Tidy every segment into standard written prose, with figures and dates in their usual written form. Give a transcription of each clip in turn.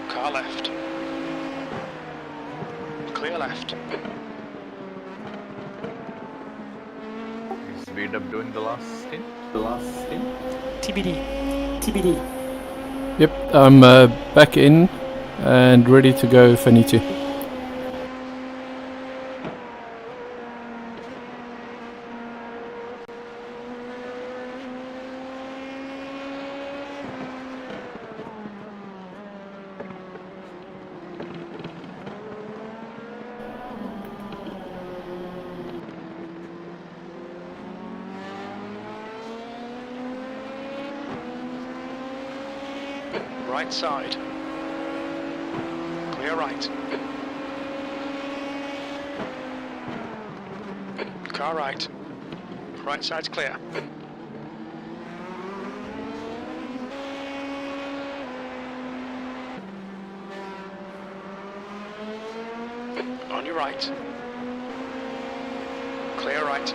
Car left. Clear left. Is VW doing the last stint? TBD. TBD. Yep, I'm back in and ready to go if I need to. Right side. Clear right. Car right. Right side's clear. On your right. Clear right.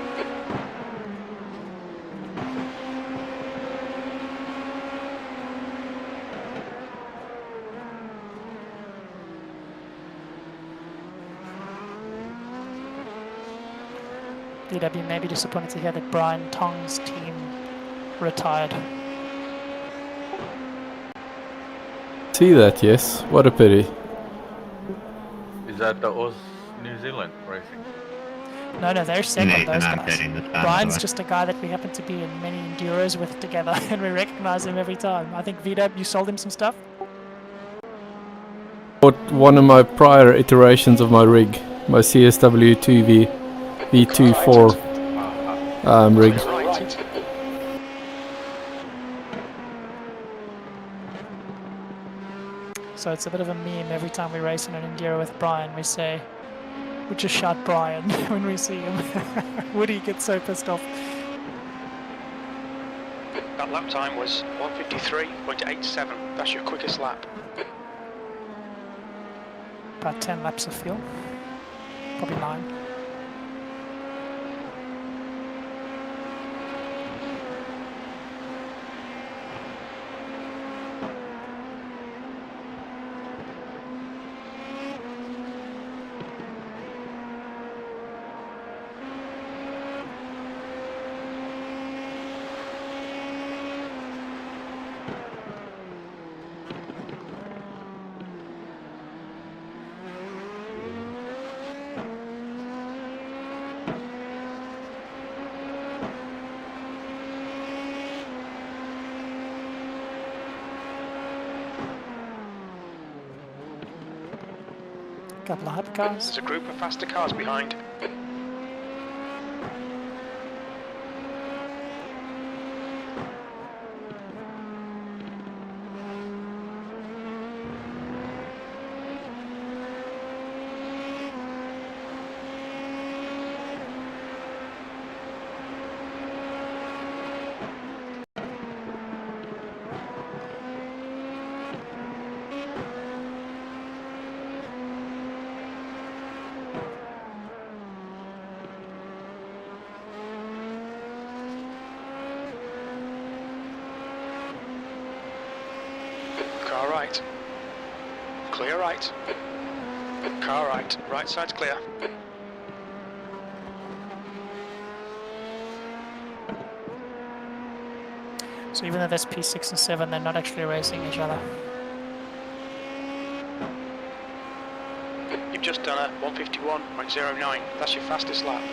DW may be disappointed to hear that Brian Tong's team retired. See that, yes. What a pity. Is that the Oz New Zealand racing? No, they're second, those I'm guys. turning the fan Brian's away. just a guy that we happen to be in many Enduros with together, and we recognize him every time. I think VW, you sold him some stuff? Bought one of my prior iterations of my rig, my CSW2 V24 rig. Right. So it's a bit of a meme every time we race in an Enduro with Brian. We say, we just shout Brian when we see him. Woody gets so pissed off. That lap time was 1:53.87. That's your quickest lap. About 10 laps of fuel. Probably 9. Couple of hypercars. There's a group of faster cars behind. Car right. Clear right. Car right. Right side's clear. So even though there's P6 and 7, they're not actually racing each other. You've just done a 1:51.09. That's your fastest lap.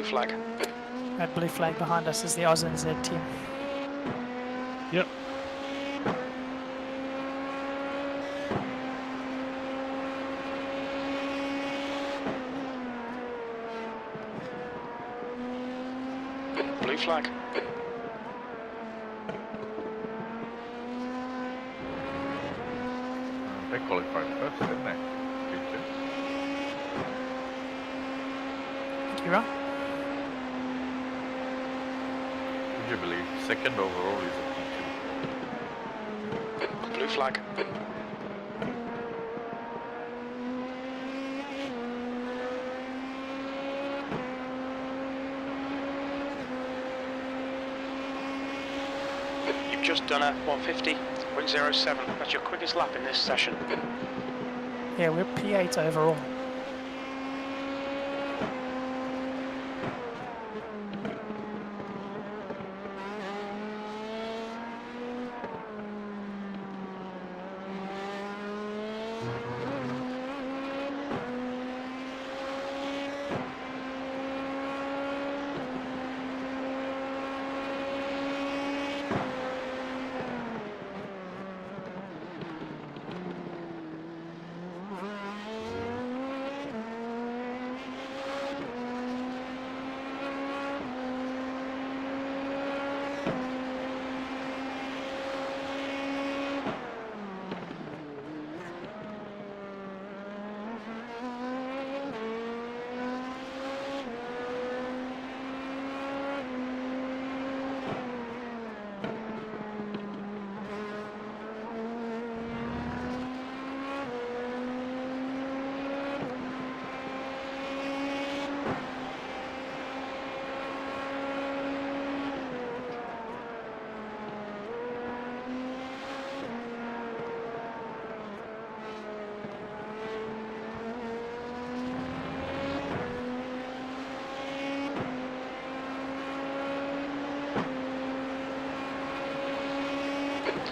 flag. That blue flag behind us is the Oz and Z team. Yep. Blue flag. They qualified first, didn't they? P2. Kira? Would you believe second overall is a Blue flag. You've just done a 150.07. That's your quickest lap in this session. Yeah, we're P8 overall.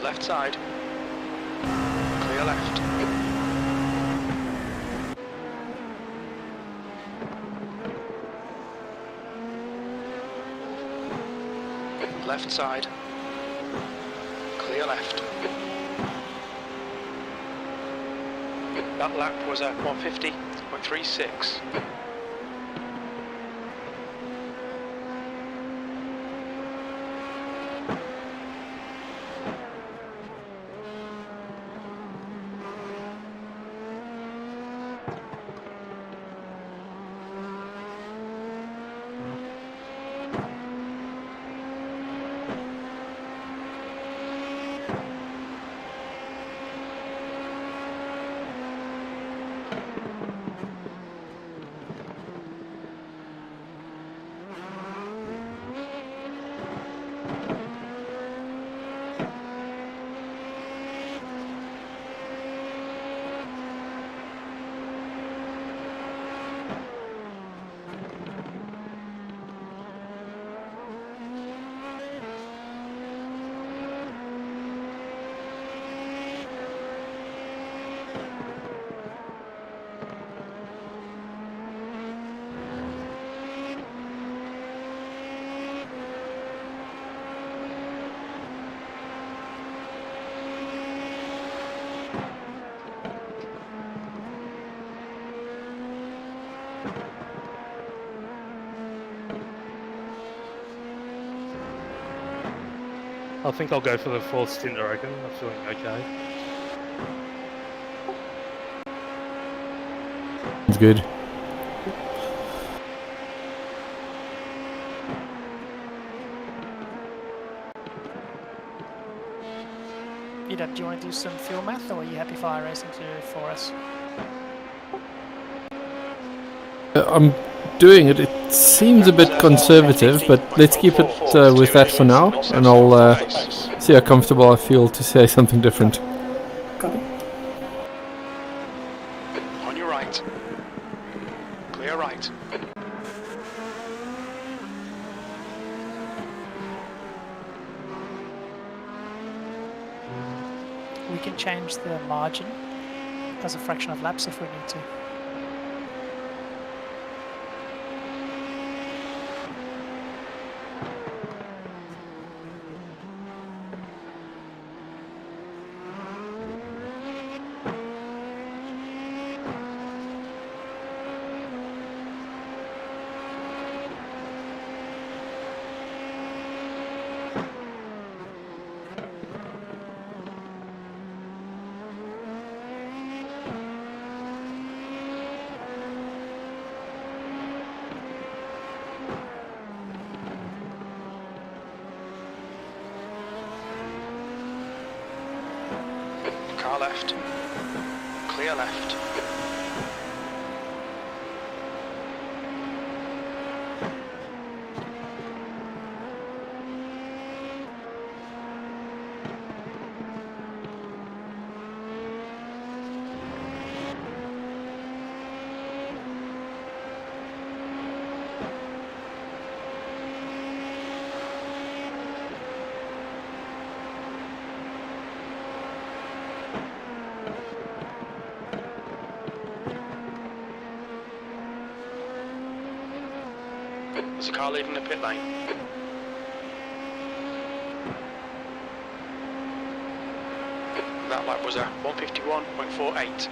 Left side. Clear left. Left side. Clear left. That lap was a 150.36. I think I'll go for the fourth stint, I reckon. I'm feeling okay. It's good. Ida, do you want to do some fuel math, or are you happy fire racing to do for us? I'm doing it. It seems a bit conservative, but let's keep it with that for now, and I'll see how comfortable I feel to say something different. On your right. Clear right. We can change the margin as a fraction of laps if we need to. Car left. Clear left. There's a car leaving the pit lane. That lap was a 151.48.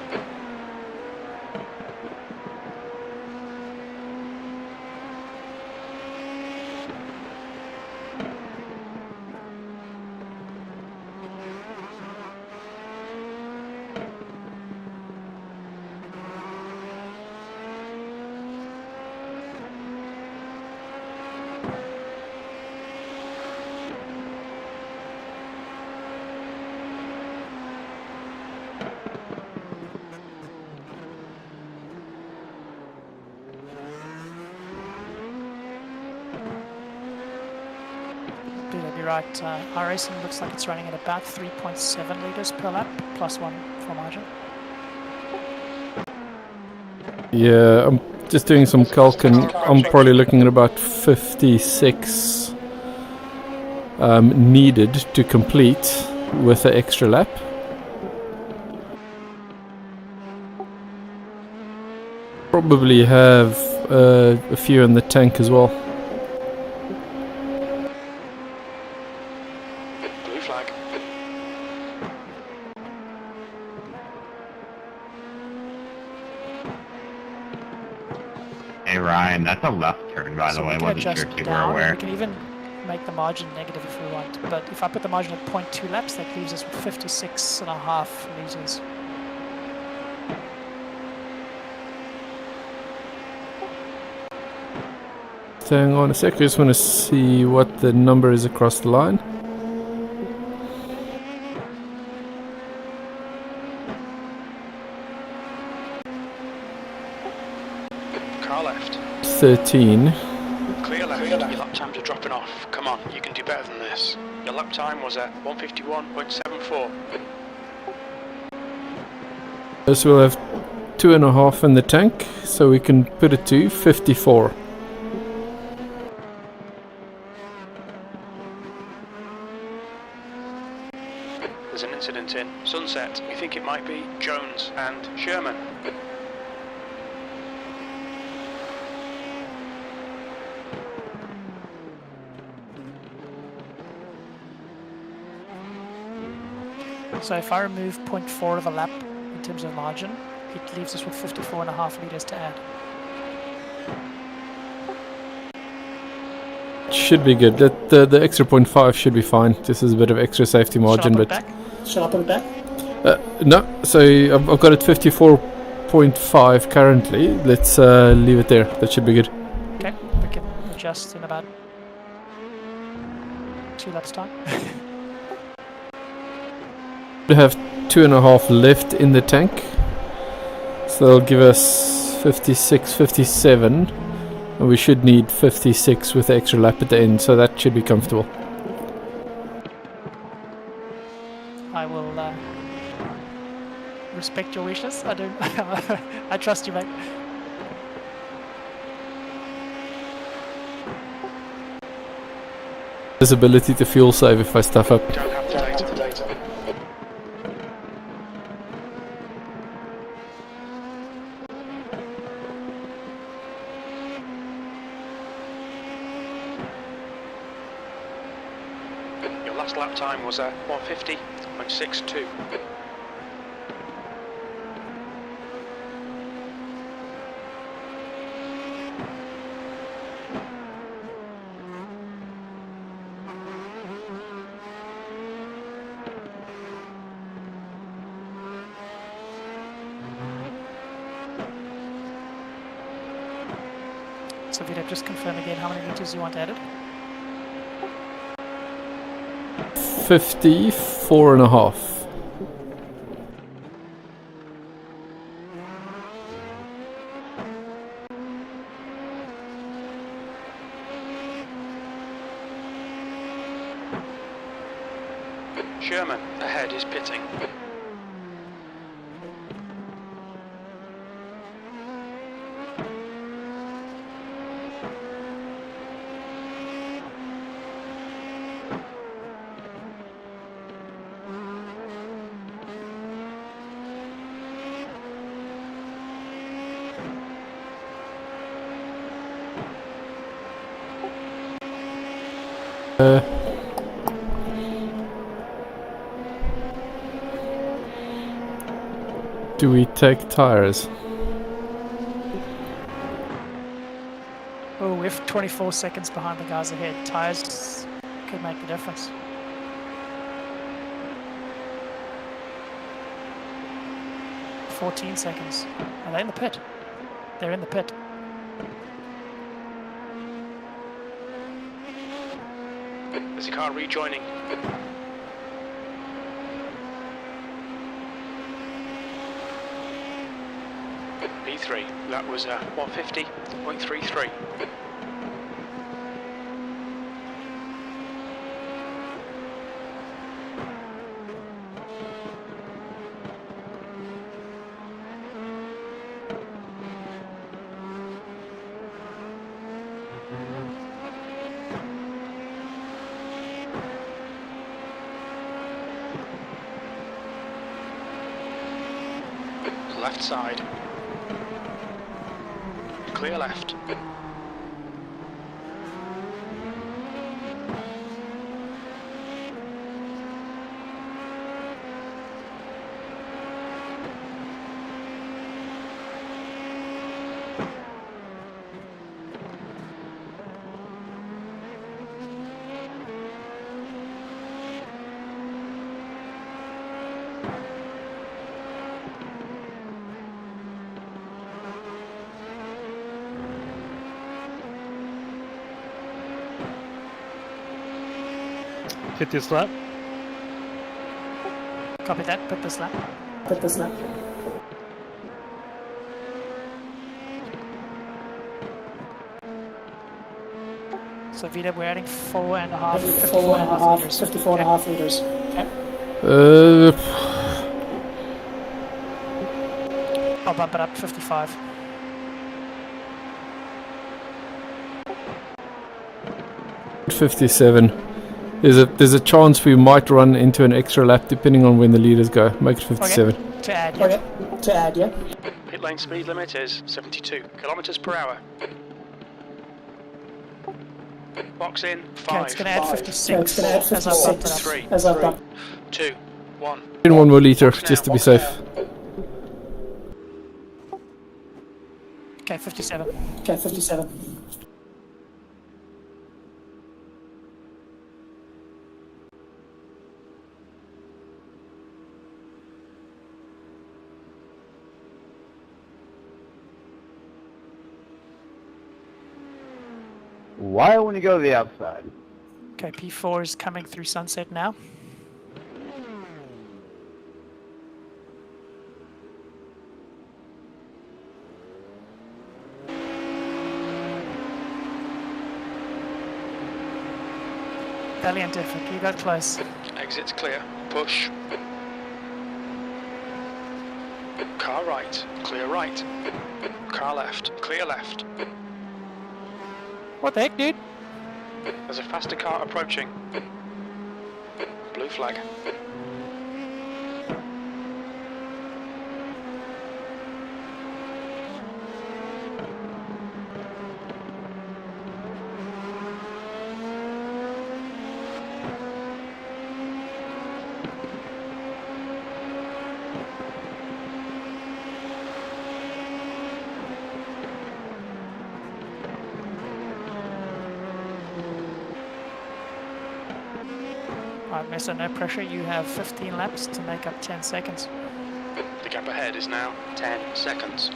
You're right, our racing looks like it's running at about 3.7 litres per lap, plus 1 for margin. Yeah, I'm just doing some calc and I'm probably looking at about 56 needed to complete with the extra lap. Probably have a few in the tank as well. Blue flag. Hey Ryan, that's a left turn by the way, we can wasn't sure adjust if you were down, and aware. we can even make the margin negative if we want, but if I put the margin at 0.2 laps, that leaves us with 56.5 litres. Hang on a sec, I just want to see what the number is across the line. Car left. 13. Clear left. Your lap times are dropping off. Come on, you can do better than this. Your lap time was at 151.74. So we'll have 2.5 in the tank, so we can put it to 54. There's an incident in Sunset. We think it might be Jones and Sherman. So if I remove 0.4 of a lap in terms of margin, it leaves us with 54.5 litres to add. Should be good. The extra 0.5 should be fine. This is a bit of extra safety margin, but Shall I put it back? no. So I've got it 54.5 currently. Let's leave it there. That should be good. Okay, we can adjust in about 2 laps time. We have 2.5 left in the tank, so that'll give us 56, 57, and we should need 56 with the extra lap at the end, so that should be comfortable. I will respect your wishes. I don't. I trust you, mate. This ability to fuel save if I stuff up. Don't have the data. Your last lap time was 150.62. So Vito, just confirm again how many litres you want added. 54.5. Sherman, ahead is pitting. Do we take tires? Oh, we're 24 seconds behind the guys ahead. Tires could make the difference. "14 seconds. Are they in the pit? They're in the pit. There's a car rejoining. P3, that was 150.33. Left side. Clear left. Hit this lap. Copy that, put this lap. So Vita, we're adding 54.5 liters. Okay. I'll bump it up to 55. $57. There's a chance we might run into an extra lap depending on when the leaders go. Make it 57. Okay. To add, yeah. Pit lane speed limit is 72 kilometers per hour. Box in, 5. Okay, it's going to add 56 as I've bumped it up. 3, 2, 1. In one more liter just to be safe. Okay, 57. Why wouldn't you go to the outside? Okay, P4 is coming through sunset now. Valiant effort, you got close. Exit's clear. Push. Car right. Clear right. Car left. Clear left. What the heck, dude? There's a faster car approaching. Blue flag. Alright, Mesa, no pressure. You have 15 laps to make up 10 seconds. The gap ahead is now 10 seconds.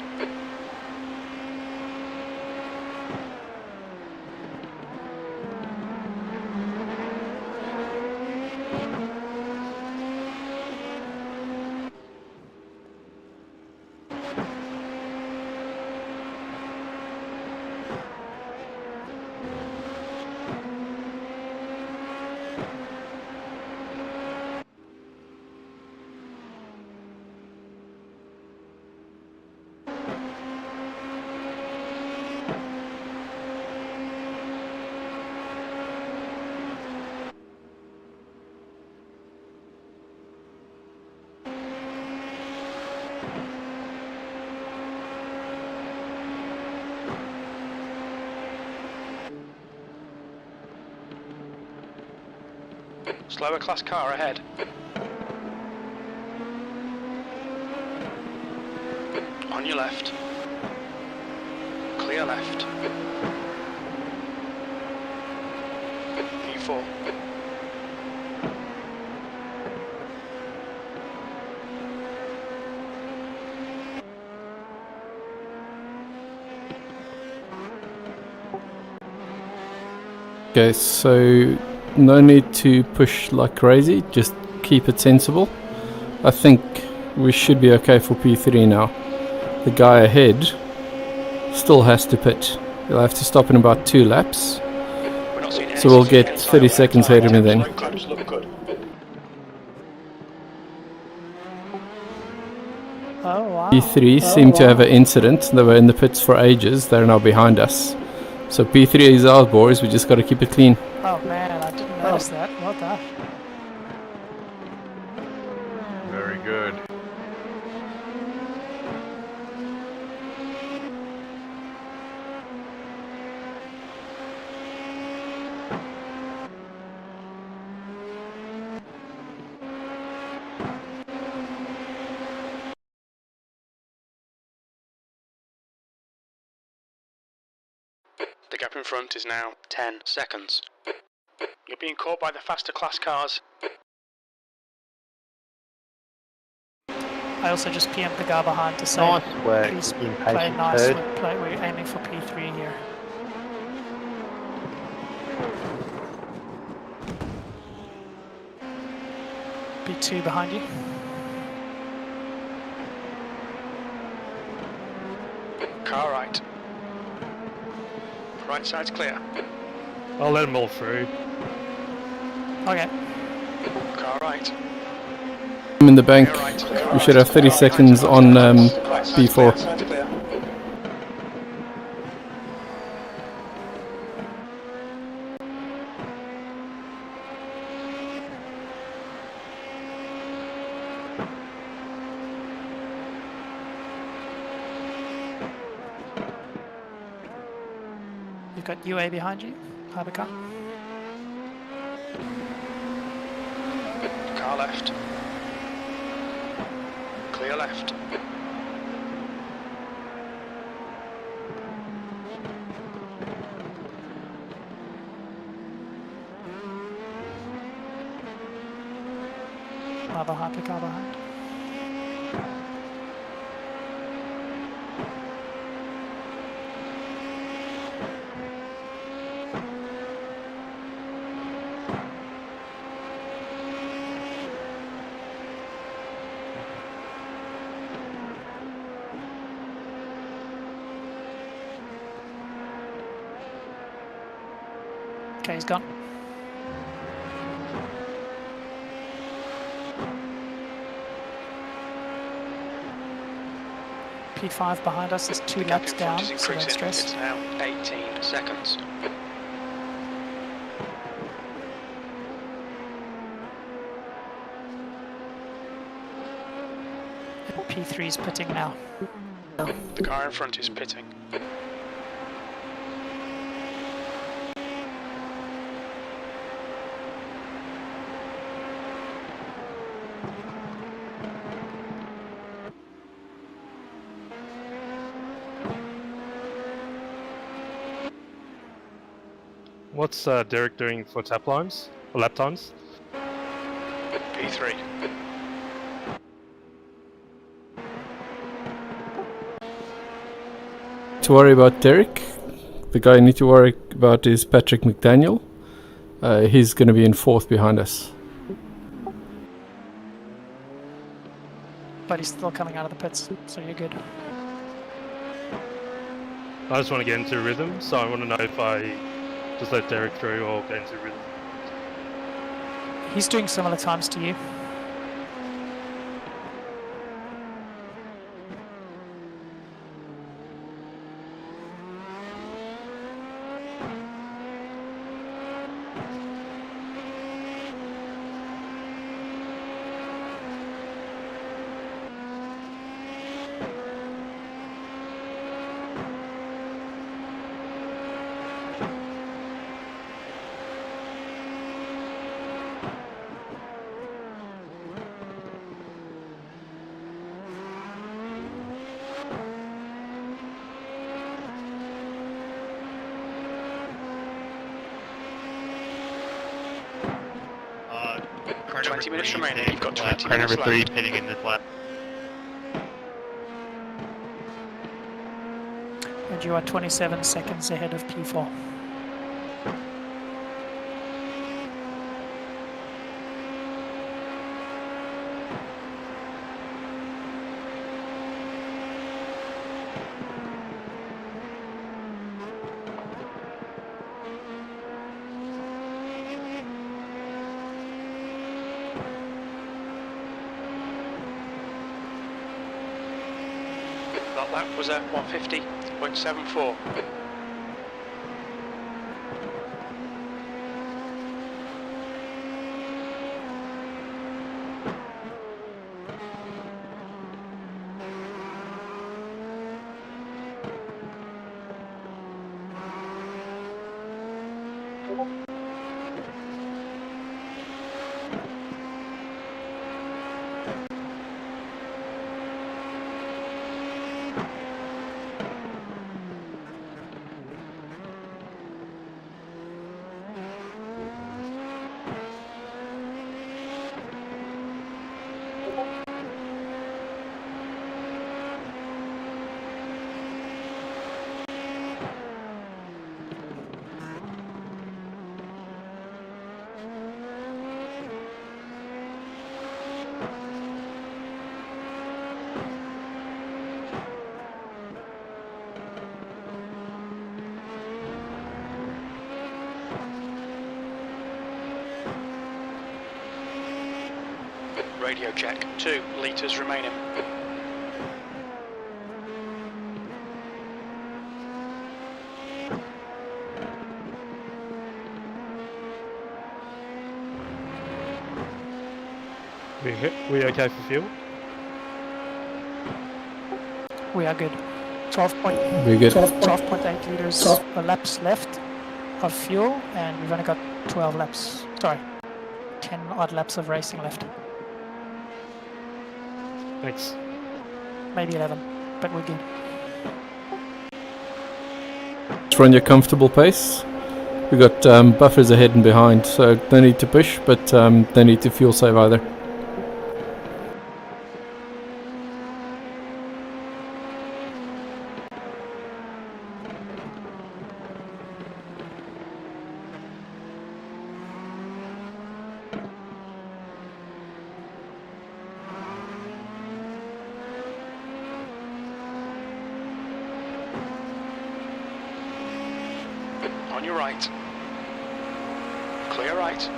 Slower class car ahead. On your left. Clear left. P4. Okay, so no need to push like crazy, just keep it sensible. I think we should be okay for P3 now. The guy ahead still has to pit. He'll have to stop in about 2 laps. We're not seeing any So we'll significant get tyre 30 wear. seconds ahead of me then. Slow claps look good. Oh wow. P3 seem to have an incident. They were in the pits for ages. They're now behind us. So P3 is ours, boys. We just got to keep it clean. Oh man, I didn't notice that. What the? Very good. The gap in front is now 10 seconds. You're being caught by the faster class cars. I also just PM'd the guy behind to say, Nice work, please play impatient nice. turd. We're aiming for P3 here. P2 behind you. Car right. Right side's clear. I'll let them all through. Okay. Car right. I'm in the bank. Clear right. Clear We should right. have 30 seconds on B4. Side's clear. You've got UA behind you. Hypercar. Car left. Clear left. Another hypercar behind. Okay, he's gone. P5 behind us is 2 Gap laps in down, front is so don't increasing. stress. It's now 18 seconds. P3's pitting now. The car in front is pitting. What's Derek doing for tap lines? Or lap times? P3. To worry about Derek. The guy you need to worry about is Patrick McDaniel. He's going to be in 4th behind us. But he's still coming out of the pits, so you're good. I just want to get into rhythm, so I want to know if I just let Derek through or get into rhythm. He's doing similar times to you. 20 minutes remaining. You've got 20 Car minutes number 3 left. pitting in this lap. And you are 27 seconds ahead of P4. That lap was at 150.74. Radio check. 2 litres remaining. We okay for fuel? We are good. 12.8 We're good. litres laps left of fuel, and we've only got 12 laps. Sorry, 10 odd laps of racing left. Thanks. Maybe 11, but we're good. Just run your comfortable pace. We got buffers ahead and behind, so no need to push, but no need to fuel save either. On your right. Clear right.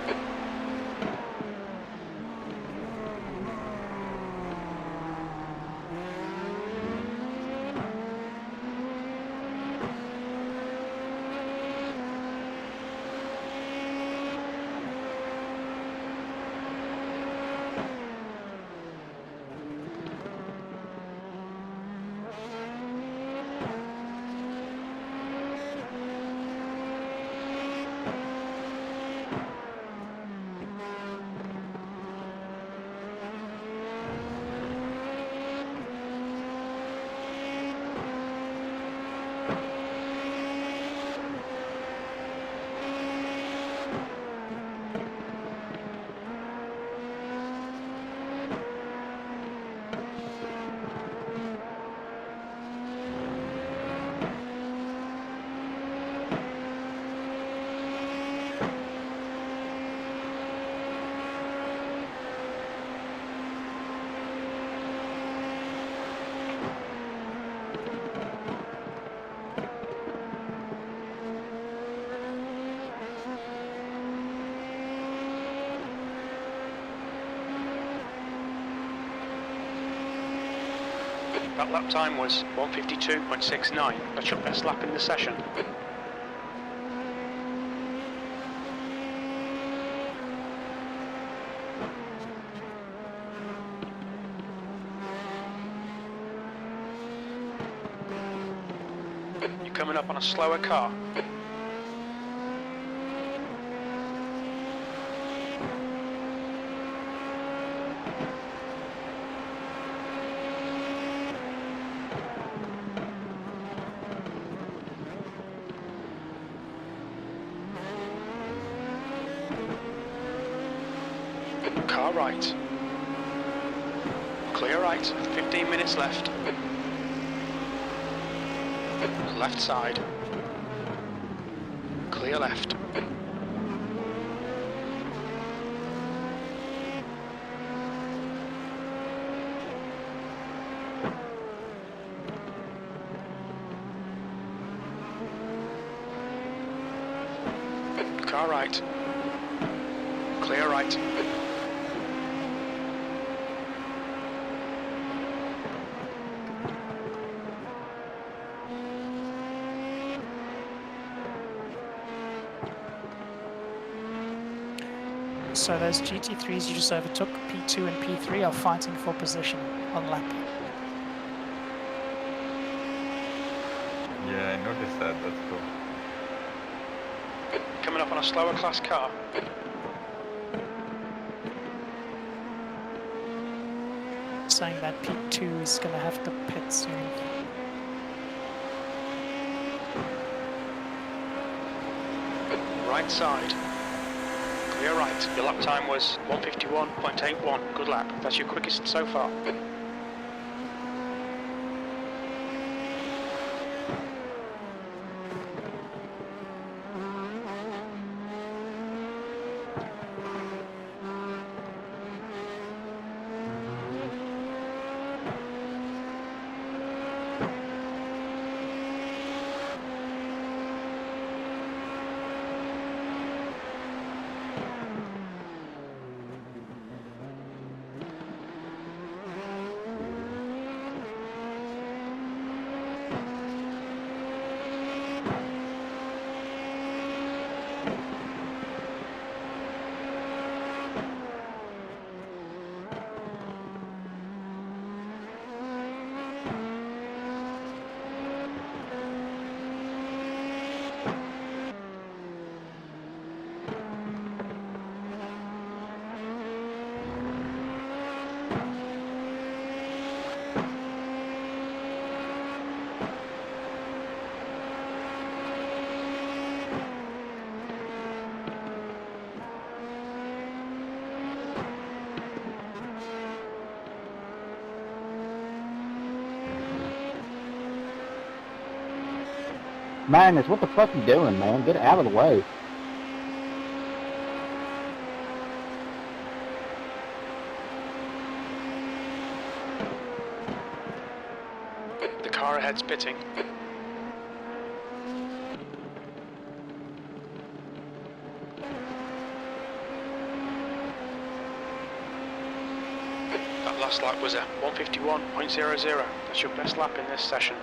That lap time was 152.69. That's your best lap in the session. You're coming up on a slower car. Car right. Clear right, 15 minutes left. Left side. Clear left. Car right. Clear right. So those GT3s you just overtook, P2 and P3, are fighting for position on lap. Yeah, I noticed that. That's cool. Coming up on a slower class car. Saying that P2 is going to have to pit soon. Right side. Clear right. Your lap time was 151.81. Good lap. That's your quickest so far. Magnus, what the fuck you doing, man? Get out of the way. The car ahead's pitting. That last lap was a 151.00. That's your best lap in this session.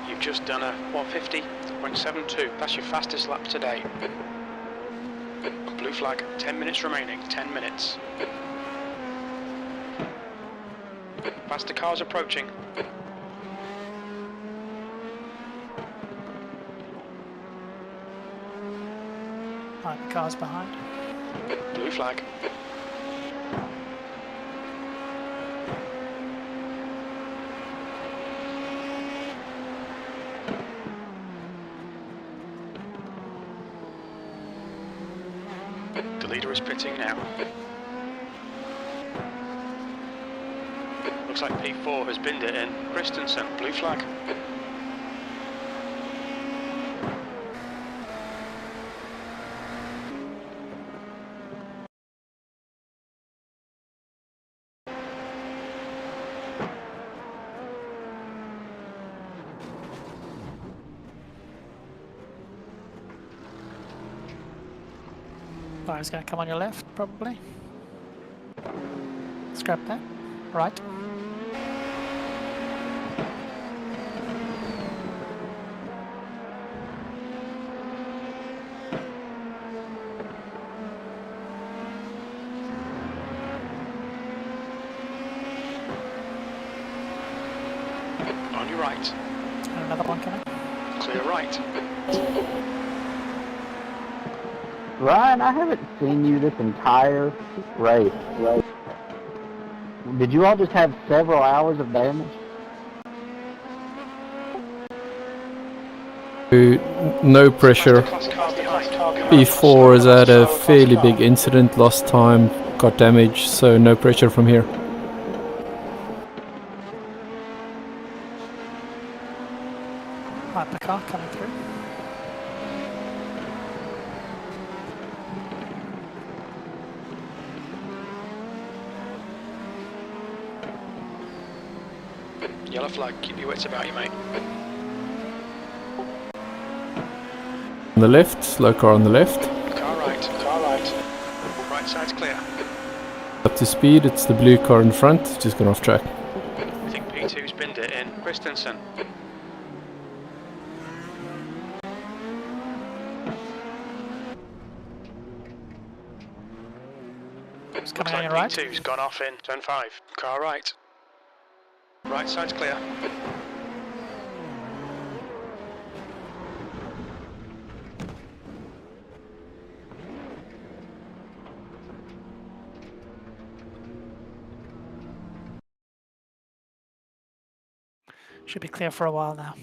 You've just done a 150.72. That's your fastest lap today. Blue Blue flag. 10 minutes remaining. 10 minutes. Faster cars approaching. Right, the car's behind. Blue flag. The leader is pitting now. Looks like P4 has binned it in. Christensen, blue flag. Fire's going to come on your left, probably. Scrap that. Right. On your right. And another one coming. Clear right. Ryan, I haven't seen you this entire race. Did you all just have several hours of damage? No pressure. Faster cars behind. B4 has had a fairly big incident, lost time, got damaged, so no pressure from here. Right, the car coming through. Yellow flag, keep your wits about you, mate. On the left, slow car on the left. Car right, car right. Right side's clear. Up to speed, it's the blue car in front, just gone off track. I think P2's binned it in. Christensen. It's Looks coming on like your right. P2's gone off in turn 5. Car right. Right side's clear. Should be clear for a while now.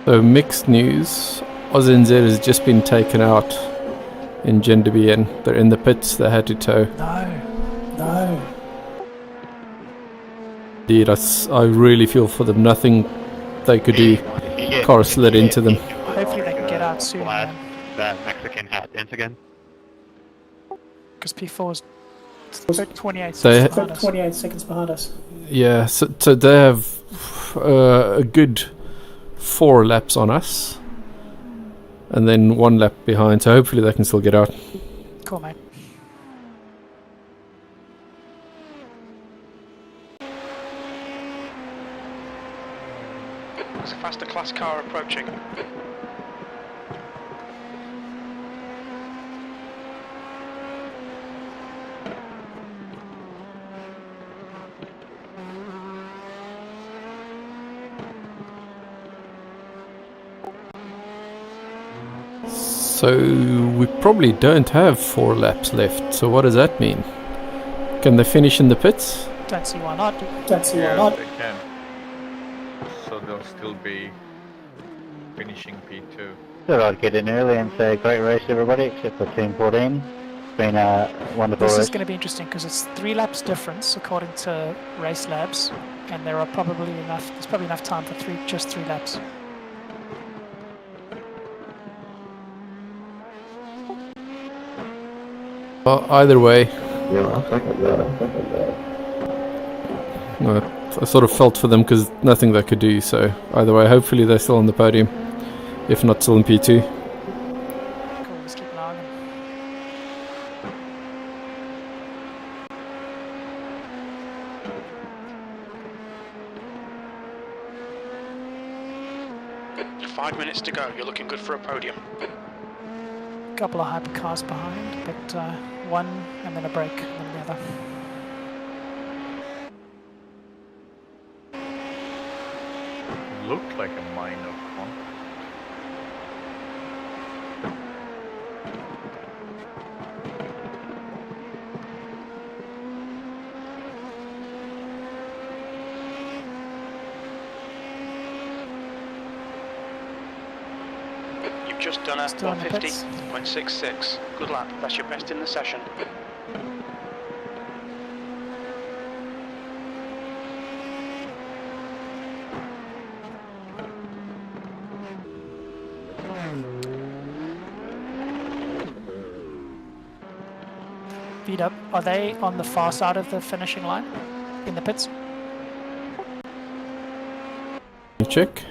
So mixed news, OzNZ has just been taken out in GenderBN. They're in the pits, they had to tow. No. Indeed, I really feel for them, nothing they could do. Car slid into them. Hopefully they can get out soon, man. That Mexican hat dance again. Because P4's 28 They- seconds behind us. 28 seconds behind us. Yeah, so they have a good 4 laps on us. And then 1 lap behind, so hopefully they can still get out. Cool, mate. There's a faster class car approaching. So we probably don't have 4 laps left, so what does that mean? Can they finish in the pits? Don't see why not. Yeah, they can. So they'll still be finishing P2. Thought I'd get in early and say great race everybody except for Team 14. It's been a wonderful This race. is going to be interesting because it's 3 laps difference according to race labs, and there are probably enough. There's probably enough time for just 3 laps. Well, either way, I sort of felt for them because nothing they could do, so either way, hopefully they're still on the podium, if not still in P2. Cool, let's keep an eye on them. 5 minutes to go. You're looking good for a podium. Couple of hypercars behind, but one and then a break, and then the other. Looked like a minor con. You've just done a Still in the pits. 150.66. Good lap. That's your best in the session. Beat up. Are they on the far side of the finishing line? In the pits? Check.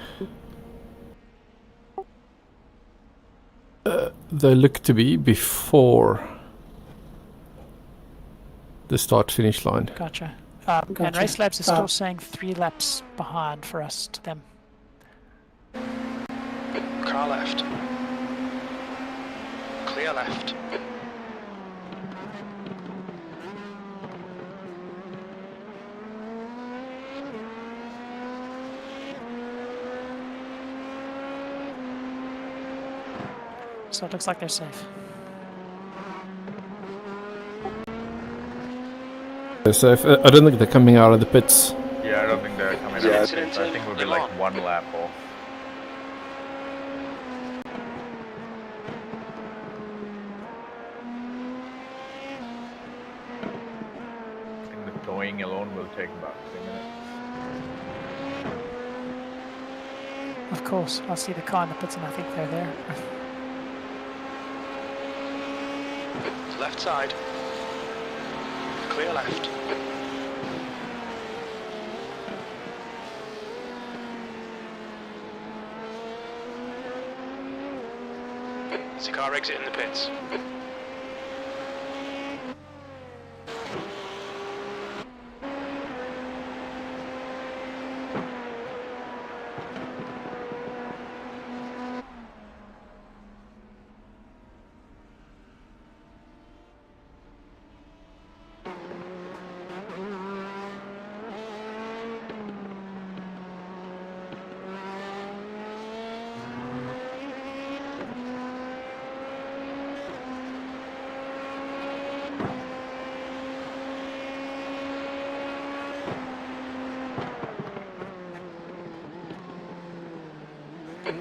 They look to be before the start-finish line. Gotcha. And Race Labs is still saying 3 laps behind for us to them. Car left. Clear left. So it looks like they're safe. So I don't think they're coming out of the pits. Yeah, I don't think they're coming Yeah, out. incident I think we'll be in like Le 1 lap off. I think the towing alone will take about 3 minutes. Of course, I see the car in the pits and I think they're there. Left side. Clear left. There's a car exit in the pits.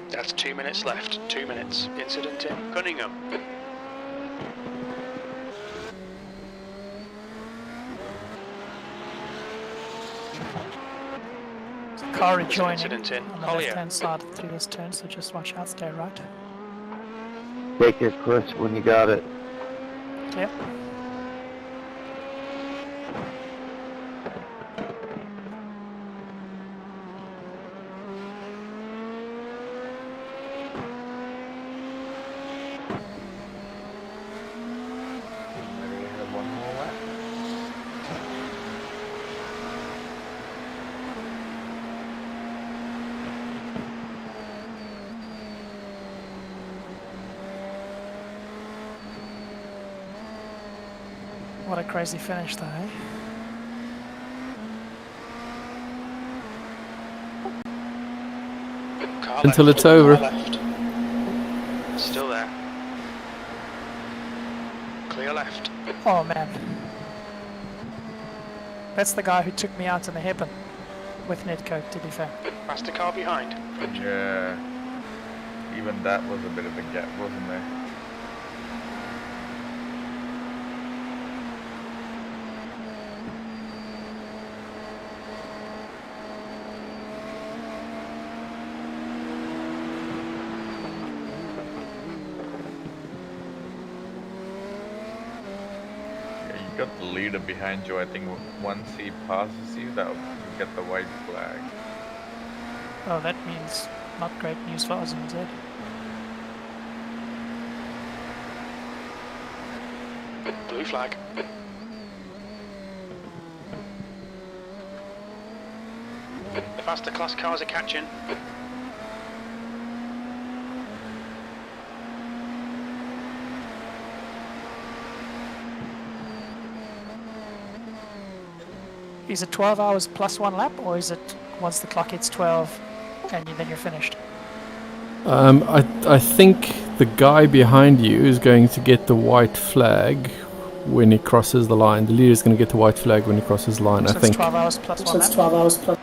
That's 2 minutes left. 2 minutes. Incident in Cunningham. Car rejoining Incident in on the Collier. left hand side through this turn, so just watch out, stay right. Take your push when you got it. Yep. Maybe we have 1 more lap. What a crazy finish though, eh? Car Until left. it's over. Car left. Still there. Clear left. Oh man. That's the guy who took me out in the hairpin with Netco, to be fair. Past the car behind. Yeah. Even that was a bit of a gap, wasn't there? Yeah, you got the leader behind you. I think once he passes you, that you get the white flag. Oh, that means not great news for us and Z. Blue flag. The faster class cars are catching. Is it 12 hours plus 1 lap, or is it once the clock hits 12 and then you're finished? I think the guy behind you is going to get the white flag when he crosses the line. The leader is going to get the white flag when he crosses the line, So I think. it's 12 hours plus 1 lap? 12 hours plus.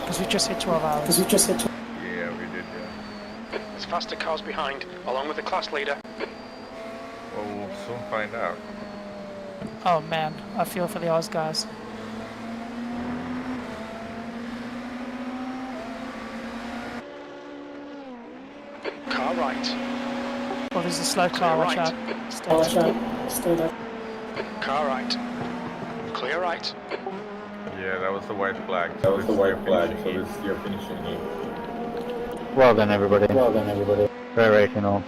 Because we just hit 12 hours. Yeah, we did, yeah. There's faster cars behind, along with the class leader. Well, we'll soon find out. Oh man, I feel for the Oz guys. Car right. Well, there's a slow car, watch right. out. Stay there. Car right. Clear right. Yeah, that was the white flag. That was the white flag, so finishing this is your finishing heat. Well done, everybody. Great racing all.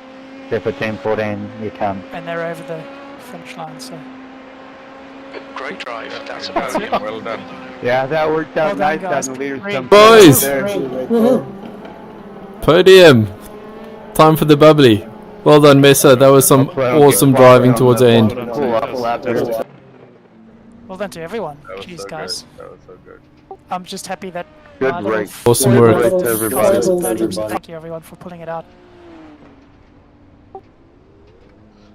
Except for Team 14, you can. And they're over the finish line, so... Great drive. That's Well about done, well done. Yeah, that worked out Well done, nice. guys. That the leaders Great. come Boys! there. Podium! Time for the bubbly. Well done, Mesa. That was some awesome driving towards the end. Cool up lap there. Well done to everyone. That was Jeez, so guys. good. That was so good. I'm just happy that... Good my little race. Awesome foible work. did Everybody. podiums, so thank you everyone for pulling it out.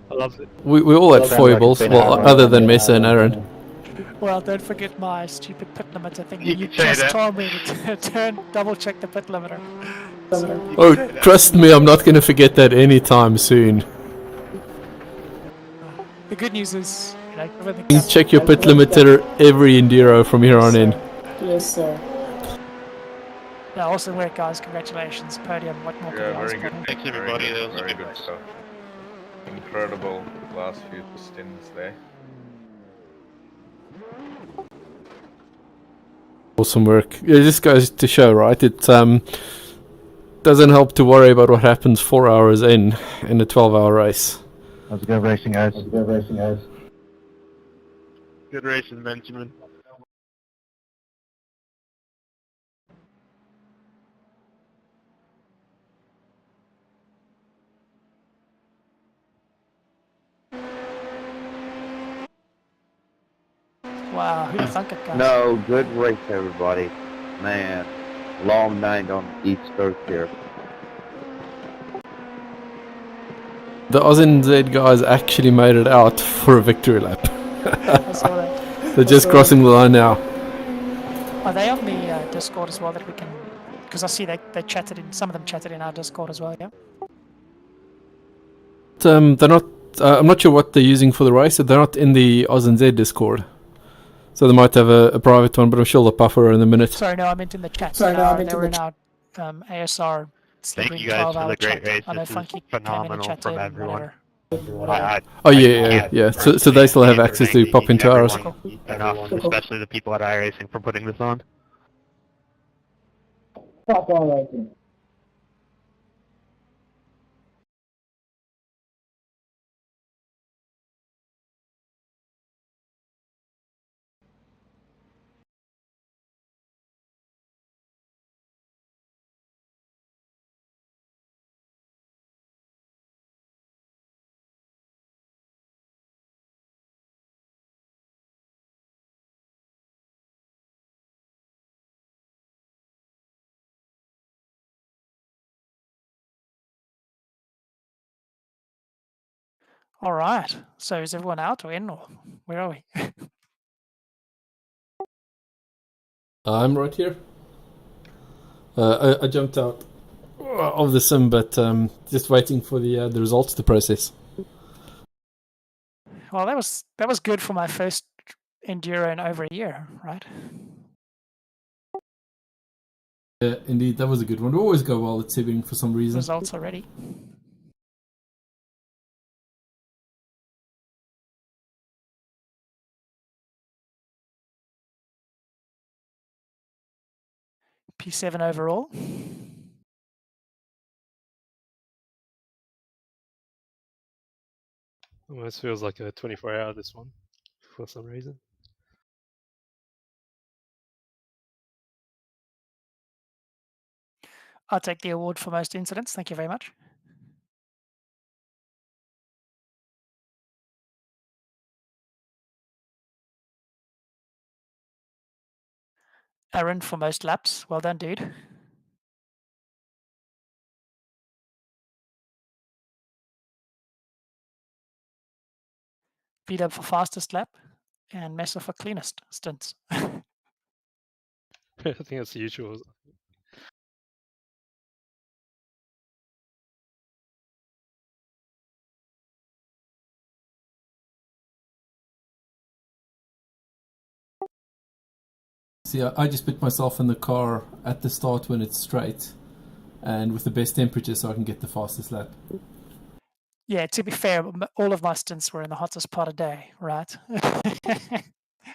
I loved it. We all had foibles, well, other than Mesa and Aaron. Well, don't forget my stupid pit limiter thing. You You can say just that. told me to double check the pit limiter. Oh, trust me, I'm not going to forget that anytime soon. The good news is, you know, everything You check your pit limiter every Enduro from here on in. Yes, sir. Yeah, awesome work, guys. Congratulations. Podium. What more Yeah, could I ask very good. for? Thanks, Very everybody. good, That was very a good good race. stuff. Incredible last few stints there. Awesome work. Yeah, this goes to show, right? It doesn't help to worry about what happens 4 hours in a 12-hour race. That was good racing, guys. Good racing, Benjamin. Wow, who'd have thunk it, guys? No, good race, everybody. Man, long night on the East Coast here. The Oz and Z guys actually made it out for a victory lap. I saw that. They're just crossing the line now. Are they on the Discord as well that we can... Because I see they chatted in... Some of them chatted in our Discord as well, yeah? They're not... I'm not sure what they're using for the race. They're not in the Oz and Z Discord. So they might have a private one, but I'm sure they'll puffer in a minute. Sorry, no, I meant in the chat. Sorry, no, I meant they in were the in our ASR Thank Sebring you guys for 12-hour the great chat. race. I know This is Funky came in and phenomenal chatted from and everyone. whatever. Oh yeah. So they still have access to pop into ours. Enough, especially the people at iRacing for putting this on. All right. So is everyone out or in, or where are we? I'm right here. I jumped out of the sim, but just waiting for the results to process. Well, that was good for my first enduro in over a year, right? Yeah, indeed, that was a good one. We always go well at Sebring for some reason. Results already. P7 overall. Almost feels like a 24-hour this one, for some reason. I'll take the award for most incidents. Thank you very much. Aaron for most laps. Well done, dude. B-Dub for fastest lap, and Mesa for cleanest stints. I think that's the usual. See, I just put myself in the car at the start when it's straight, and with the best temperature, so I can get the fastest lap. Yeah, to be fair, all of my stints were in the hottest part of day, right?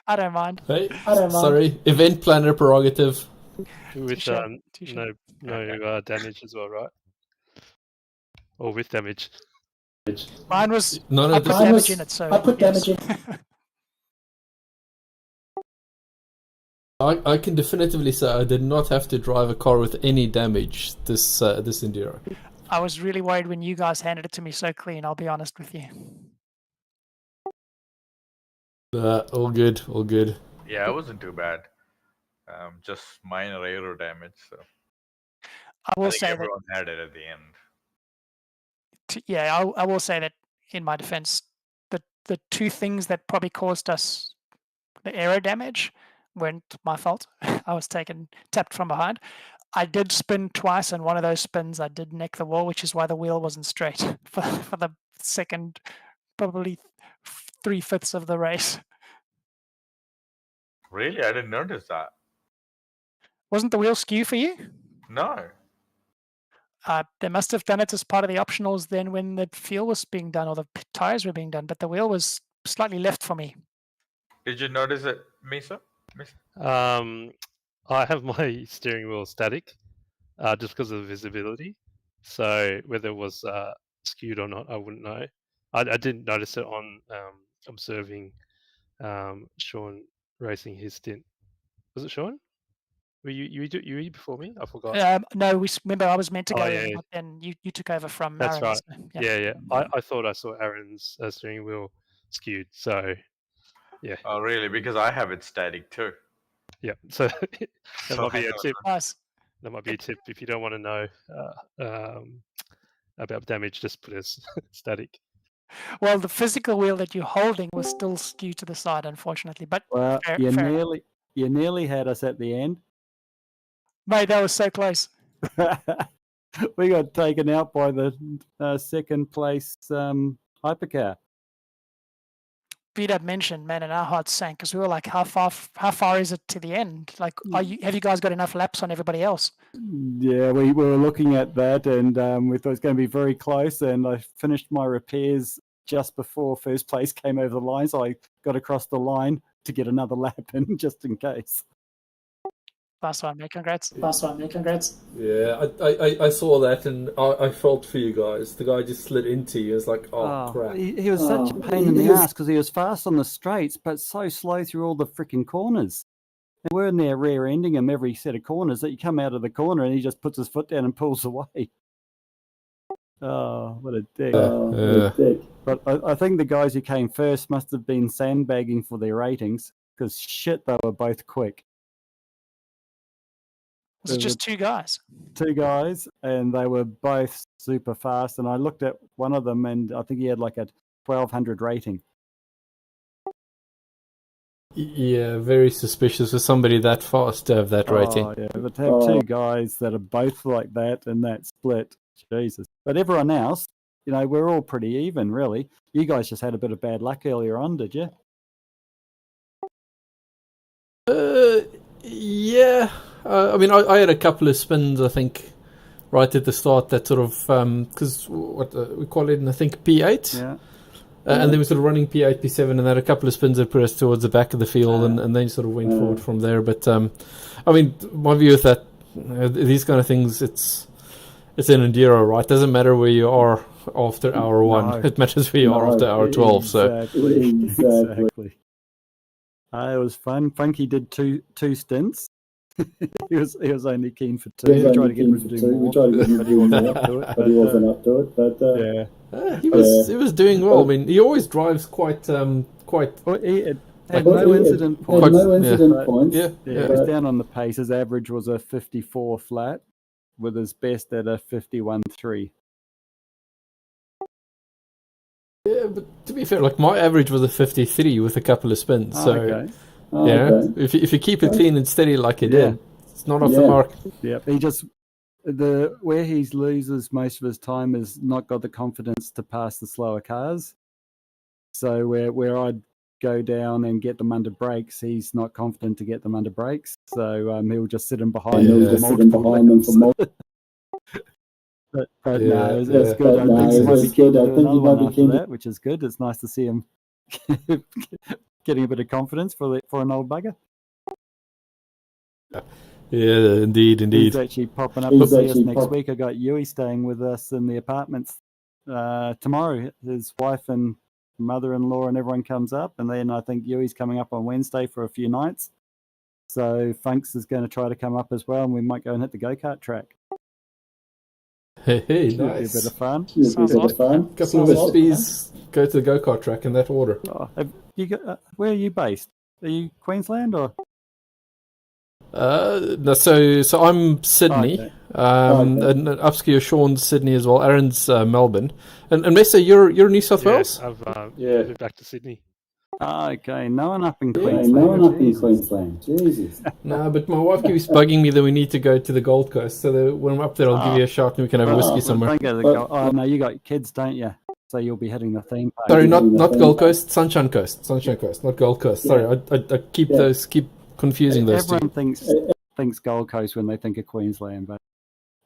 I don't mind. Hey, sorry, event planner prerogative. With Touche. no damage as well, right? Or with damage. Mine was. No, I put damage in it, so. I put damage in. I can definitively say I did not have to drive a car with any damage this Enduro. I was really worried when you guys handed it to me so clean, I'll be honest with you. All good, all good. Yeah, it wasn't too bad. Just minor aero damage. So I will I think say everyone had it at the end. that. I will say that in my defense, the two things that probably caused us the aero damage weren't my fault. I was tapped from behind. I did spin twice, and one of those spins I did neck the wall, which is why the wheel wasn't straight for the second, probably 3/5 of the race. Really? I didn't notice that. Wasn't the wheel skew for you? No. They must have done it as part of the optionals then when the fuel was being done or the tires were being done, but the wheel was slightly left for me. Did you notice it, Misa? I have my steering wheel static, just because of the visibility. So whether it was skewed or not, I wouldn't know. I didn't notice it on observing Sean racing his stint. Was it Sean? Were you before me? I forgot. No, remember I was meant to go, yeah. and you took over from That's Aaron. right. So, Yeah. I thought I saw Aaron's steering wheel skewed. So yeah. Oh, really? Because I have it static too. Yeah. So that So might be I a know tip. Nice. That might be a tip if you don't want to know about damage. Just put as static. Well, the physical wheel that you're holding was still skewed to the side, unfortunately. But Well, fair you enough. nearly had us at the end. Mate, that was so close. We got taken out by the second place hypercar. B-Dub mentioned, man, and our hearts sank because we were like, how far is it to the end? Like, have you guys got enough laps on everybody else? Yeah, we were looking at that, and we thought it was going to be very close. And I finished my repairs just before first place came over the line, so I got across the line to get another lap in just in case. Last one, mate. Congrats. Yeah, I saw that and I felt for you guys. The guy just slid into you. It's like, crap. He was such a pain in the ass because he was fast on the straights, but so slow through all the freaking corners. And we're in there rear-ending him every set of corners that you come out of the corner and he just puts his foot down and pulls away. Oh, what a dick. But I think the guys who came first must have been sandbagging for their ratings because shit, they were both quick. Was it just two guys? Two guys, and they were both super fast. And I looked at one of them, and I think he had like a 1200 rating. Yeah, very suspicious for somebody that fast to have that rating. Oh, yeah, but to have two guys that are both like that in that split, Jesus. But everyone else, we're all pretty even, really. You guys just had a bit of bad luck earlier on, did you? Yeah. I had a couple of spins, I think, right at the start that sort of, because we call it, I think, P8. Yeah. And then we sort of running P8, P7, and then a couple of spins that put us towards the back of the field, and then sort of went forward from there. But, my view is that these kind of things, it's an enduro, right? Doesn't matter where you are after hour 1. No. It matters where you are after hour 12. Exactly. It was fun. Funky did two stints. he was only keen for 2. We tried to get him to do more, but he wasn't up to it. He was doing well. I mean, he always drives quite. Well, Had no incident points. Had no incident but- points. Yeah, he was down on the pace. His average was a 54 flat, with his best at a 51.3. Yeah, but to be fair, like my average was a 53 with a couple of spins. Oh, So okay. if you keep it clean and steady like he did, it's not off the mark. Yeah, he just where he loses most of his time is not got the confidence to pass the slower cars. So where I'd go down and get them under brakes, he's not confident to get them under brakes. So he'll just sit them behind them for multiple But no, it's good. I think he might be keen to do another one after that, which is good. It's nice to see him getting a bit of confidence for an old bugger. Yeah, indeed. He's actually popping up to see us next week. I got Yui staying with us in the apartments tomorrow. His wife and mother-in-law and everyone comes up, and then I think Yui's coming up on Wednesday for a few nights. So Funks is going to try to come up as well, and we might go and hit the go-kart track. Hey, Should be a nice. bit of fun. Sounds awesome. Couple of SPs go to the go-kart track in that order. Oh, where are you based? Are you Queensland or? No, so I'm Sydney. Okay. And upscale Sean's Sydney as well. Aaron's Melbourne. And Mesa, you're New South Wales? I've moved back to Sydney. Okay, no one up in Queensland. Queensland. Jesus. No, but my wife keeps bugging me that we need to go to the Gold Coast. So that when I'm up there, I'll give you a shot and we can have a whiskey somewhere. Don't go to the oh no, you got kids, don't you? So you'll be hitting the theme park. Sorry, not Gold Coast, Sunshine Coast, not Gold Coast. Sorry, I keep confusing those two. Everyone thinks Gold Coast when they think of Queensland, but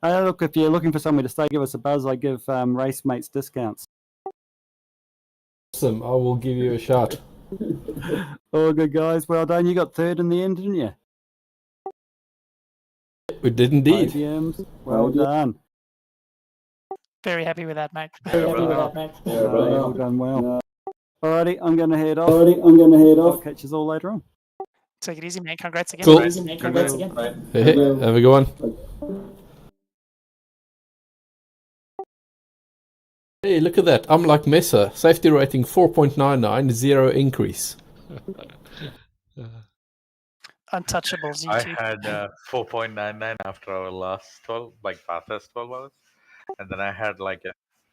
look, if you're looking for somewhere to stay, give us a buzz. I give race mates discounts. Awesome, I will give you a shot. All good, guys. Well done. You got third in the end, didn't you? We did indeed. IBMs. Well done. Very happy with that, mate. Well done. Well. Alrighty, I'm going to head off. I'll catch you all later on. Take it easy, man. Congrats again. Cool. Congrats again. Hey, have a good one. Hey, look at that. I'm like Mesa. Safety rating 4.99, 0 increase. Untouchables, I YouTube. had 4.99 after our last 12, past 12 hours. And then I had I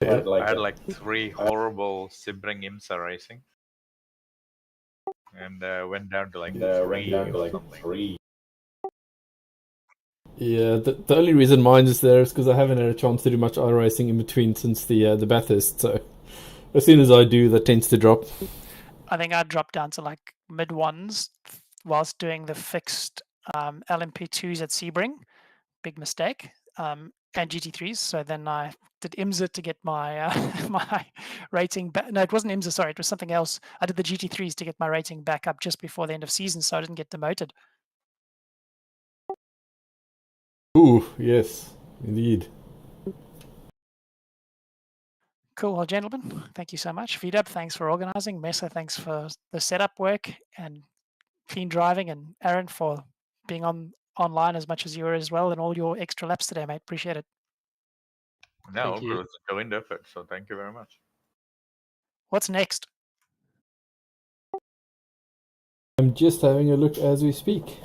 had 3 horrible Sebring IMSA racing. And went down to 3. Yeah, the only reason mine is there is because I haven't had a chance to do much iRacing in between since the Bathurst. So as soon as I do, that tends to drop. I think I dropped down to mid ones whilst doing the fixed LMP2s at Sebring. Big mistake. And GT3s. So then I did IMSA to get my my rating back. No, it wasn't IMSA, sorry. It was something else. I did the GT3s to get my rating back up just before the end of season, so I didn't get demoted. Ooh, yes, indeed. Cool. Well, gentlemen, thank you so much. VDub, thanks for organising. Mesa, thanks for the setup work and clean driving. And Aaron, for being online as much as you were as well, and all your extra laps today, mate. Appreciate it. No, it was a joint effort, so thank you very much. What's next? I'm just having a look as we speak.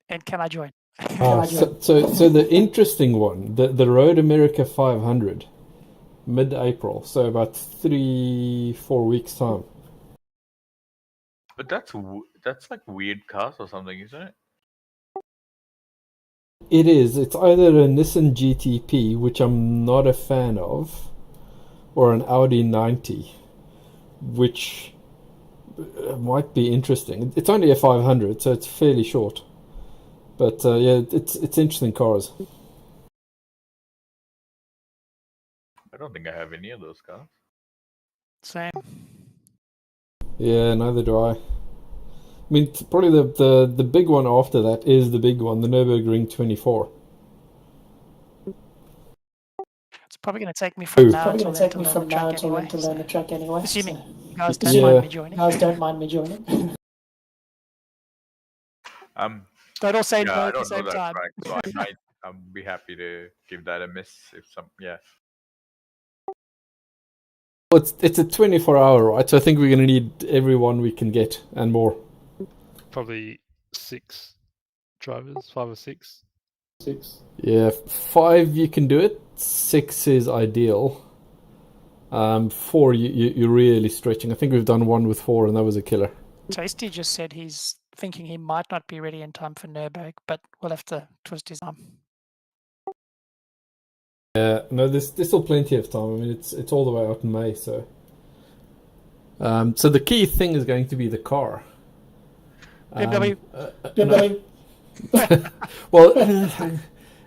And can I join? So the interesting one, the Road America 500, mid-April, so about 3-4 weeks time. But that's weird cars or something, isn't it? It is. It's either a Nissan GTP, which I'm not a fan of, or an Audi 90, which might be interesting. It's only a 500, so it's fairly short. But yeah, it's interesting cars. I don't think I have any of those cars. Same. Yeah, neither do I. I mean, probably the big one after that is the big one, the Nürburgring 24. It's probably going to take me from now to learn the track anyway. Assuming you guys don't mind me joining. Don't all say no at the same time. Track, so I'd be happy to give that a miss if some. Yeah. It's a 24-hour, right? So I think we're going to need everyone we can get and more. Probably 6 drivers, 5 or 6. Yeah, 5 you can do it. 6 is ideal. 4 you're really stretching. I think we've done one with 4 and that was a killer. Tasty just said he's thinking he might not be ready in time for Nürburgring, but we'll have to twist his arm. Yeah, no, there's still plenty of time. I mean, it's all the way out in May, so. So the key thing is going to be the car. BMW. Well,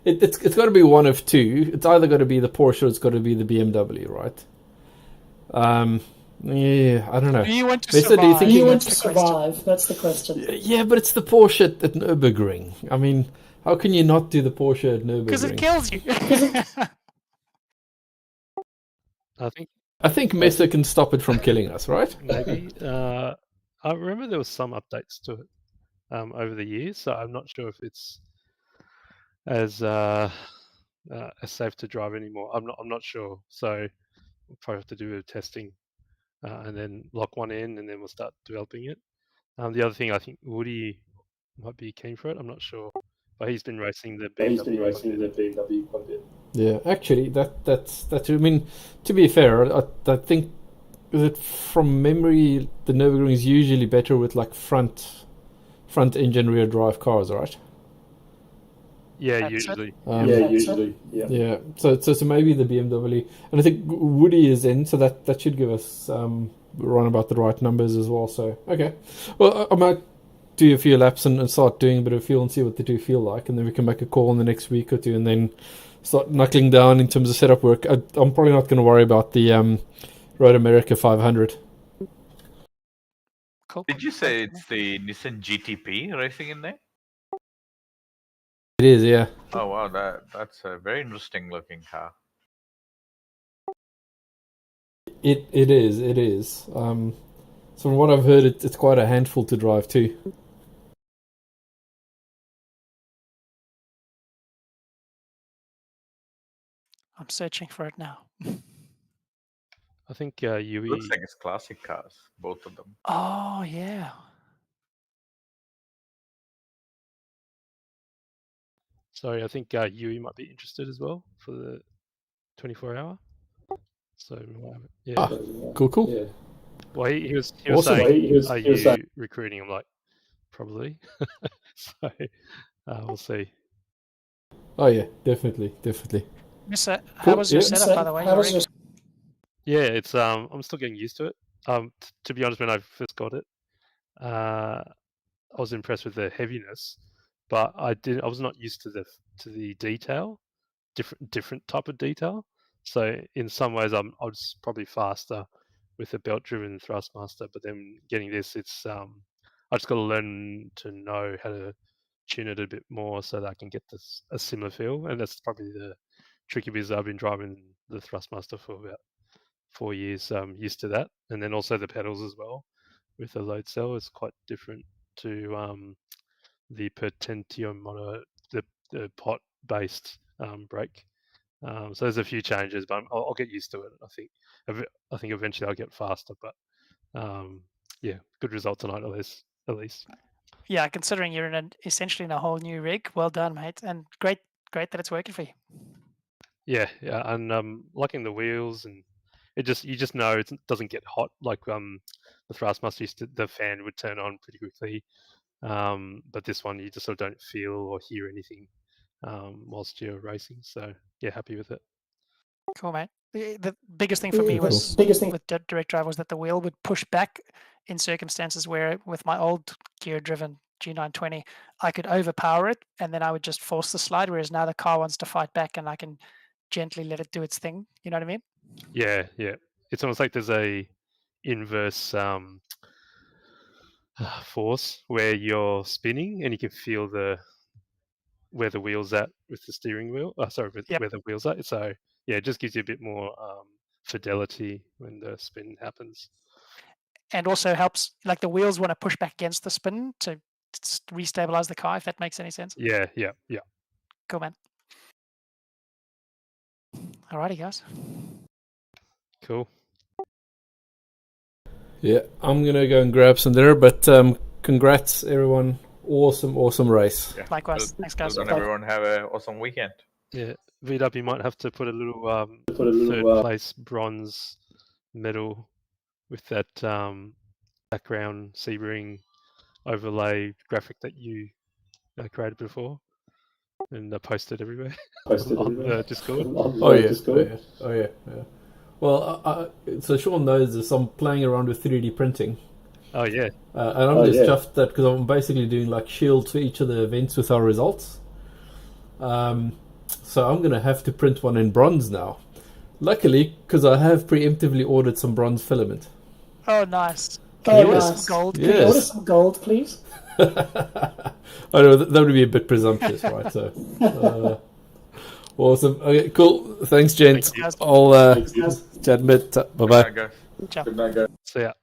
it's got to be one of two. It's either got to be the Porsche or it's got to be the BMW, right? Yeah, I don't know. Do you want to Mesa, survive? do you think Do you want to survive? That's the question. Yeah, but it's the Porsche at Nürburgring. I mean, how can you not do the Porsche at Nürburgring? Because it kills you. I think Mesa can stop it from killing us, right? Maybe. I remember there was some updates to it over the years, so I'm not sure if it's as safe to drive anymore. I'm not sure. So we'll probably have to do a bit of testing and then lock one in, and then we'll start developing it. The other thing, I think Woody might be keen for it. I'm not sure, but he's been racing the BMW quite a bit. Yeah, actually, that's. I mean, to be fair, I think that from memory, the Nürburgring is usually better with like front engine, rear drive cars, right? Yeah, That's usually. Usually. Yeah. So maybe the BMW, and I think Woody is in, so that should give us around about the right numbers as well. So okay, well I might do a few laps and start doing a bit of fuel and see what the two feel like, and then we can make a call in the next week or two, and then start knuckling down in terms of setup work. I'm probably not going to worry about the Road America 500. Cool. Did you say it's the Nissan GTP racing in there? It is, yeah. Oh wow, that's a very interesting looking car. It is. So from what I've heard, it's quite a handful to drive too. I'm searching for it now. I think Yui. Looks like it's classic cars, both of them. Oh, yeah. Sorry, I think Yui might be interested as well for the 24-hour. So yeah. Cool. Yeah. Well, he was Awesome. saying, "Are you recruiting?" I'm like, probably. So we'll see. Oh yeah, definitely. Missa, Cool. how was your Yeah. setup, by the way? Yeah, it's I'm still getting used to it. To be honest, when I first got it, I was impressed with the heaviness, but I was not used to the detail, different type of detail. So in some ways, I was probably faster with a belt-driven Thrustmaster, but then getting this, it's I just got to learn to know how to tune it a bit more so that I can get a similar feel, and that's probably the tricky bit. I've been driving the Thrustmaster for about 4 years, used to that, and then also the pedals as well with the load cell is quite different to the potentiometer, the pot-based brake. So there's a few changes, but I'll get used to it. I think eventually I'll get faster, but yeah, good result tonight at least. Yeah, considering you're essentially in a whole new rig, well done, mate, and great that it's working for you. Yeah, and liking the wheels, and you just know it doesn't get hot like the Thrustmaster the fan would turn on pretty quickly, but this one you just sort of don't feel or hear anything whilst you're racing. So yeah, happy with it. Cool, mate. The biggest thing for me was with direct drive was that the wheel would push back in circumstances where with my old gear-driven G920, I could overpower it and then I would just force the slide, whereas now the car wants to fight back and I can gently let it do its thing. You know what I mean? Yeah. It's almost like there's a inverse force where you're spinning and you can feel where the wheel's at with the steering wheel. Where the wheel's at. So yeah, it just gives you a bit more fidelity when the spin happens. And also helps, like the wheels want to push back against the spin to restabilize the car, if that makes any sense. Yeah. Cool, man. Alrighty, guys. Cool. Yeah, I'm gonna go and grab some dinner. But congrats, everyone! Awesome race. Yeah. Likewise. Thanks, guys. Well done, everyone. Have an awesome weekend. Yeah, VW might have to put a little third place bronze medal with that background Sebring overlay graphic that you created before and posted everywhere on the Discord. Oh yeah. Well, so Sean knows this. I'm playing around with 3D printing. Oh yeah. And I'm just chuffed that because I'm basically doing like shields for each of the events with our results. So I'm going to have to print one in bronze now. Luckily, because I have preemptively ordered some bronze filament. Oh, nice. Oh, Can you order nice. some gold? Can you order some gold, please? I know that would be a bit presumptuous, right? So, awesome. Okay, cool. Thanks, gents. Thanks, guys. I'll chat a bit. Bye bye. Good night, guys. Ciao. Good night, guys. So yeah.